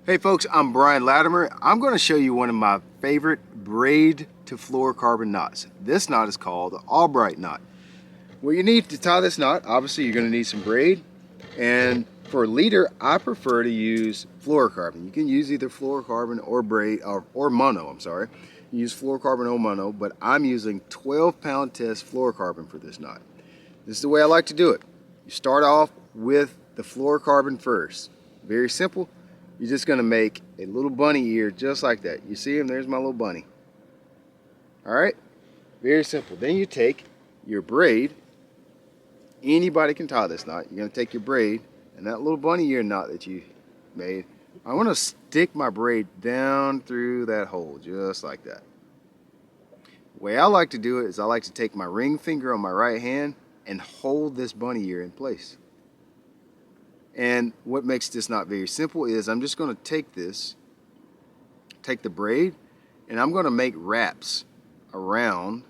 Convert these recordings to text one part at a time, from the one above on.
Hey folks, I'm Brian Latimer. I'm going to show you one of my favorite braid to fluorocarbon knots. This knot is called the Albright Knot. What you need to tie this knot, obviously you're going to need some braid, and for leader I prefer to use fluorocarbon. You can use either fluorocarbon or braid or mono, I'm sorry. You use fluorocarbon or mono, but I'm using 12-pound test fluorocarbon for this knot. This is the way I like to do it. You start off with the fluorocarbon first. Very simple. You're just going to make a little bunny ear just like that. You see him? There's my little bunny. Alright? Very simple. Then you take your braid. Anybody can tie this knot. You're going to take your braid and that little bunny ear knot that you made. I want to stick my braid down through that hole just like that. The way I like to do it is I like to take my ring finger on my right hand and hold this bunny ear in place. And what makes this knot very simple is I'm just going to take the braid, and I'm going to make wraps around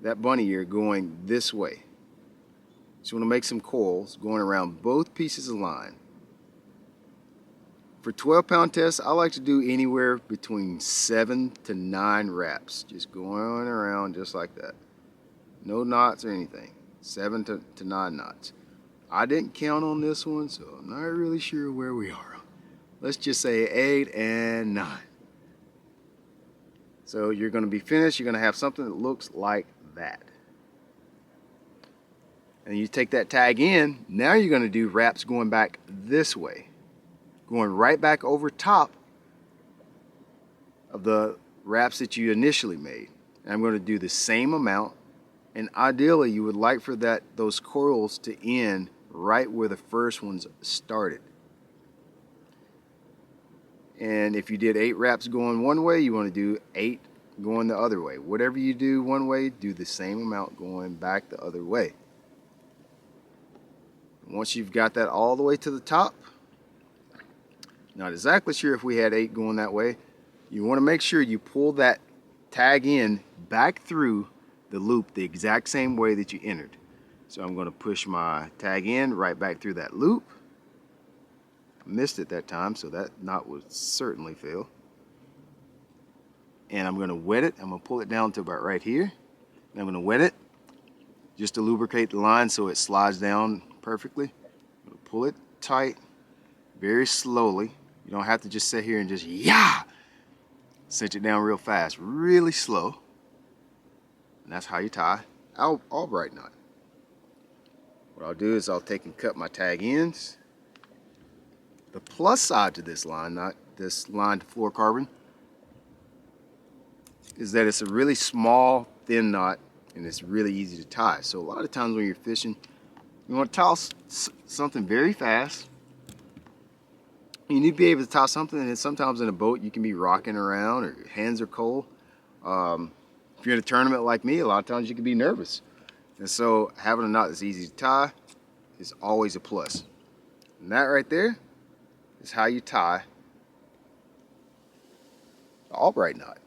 that bunny ear going this way. So I'm going to make some coils going around both pieces of line. For 12-pound tests, I like to do anywhere between 7 to 9 wraps, just going around just like that. No knots or anything. 7 to 9 knots. I didn't count on this one, so I'm not really sure where we are. Let's just say 8 and 9. So you're going to be finished. You're going to have something that looks like that. And you take that tag in. Now you're going to do wraps going back this way, going right back over top of the wraps that you initially made. And I'm going to do the same amount. And ideally, you would like for those coils to end right where the first ones started. And if you did 8 wraps going one way, you want to do 8 going the other way. Whatever you do one way, do the same amount going back the other way. Once you've got that all the way to the top, not exactly sure if we had 8 going that way, you want to make sure you pull that tag in back through the loop the exact same way that you entered. So I'm going to push my tag in right back through that loop. I missed it that time, so that knot would certainly fail. And I'm going to wet it. I'm going to pull it down to about right here. And I'm going to wet it just to lubricate the line so it slides down perfectly. I'm going to pull it tight, very slowly. You don't have to just sit here and just cinch it down real fast, really slow. And that's how you tie Albright knot. What I'll do is I'll take and cut my tag ends. The plus side to this line, not this line to fluorocarbon, is that it's a really small, thin knot, and it's really easy to tie. So a lot of times when you're fishing, you want to tie something very fast. You need to be able to tie something, and sometimes in a boat you can be rocking around or your hands are cold. If you're in a tournament like me, a lot of times you can be nervous. And so having a knot that's easy to tie is always a plus. And that right there is how you tie the Albright knot.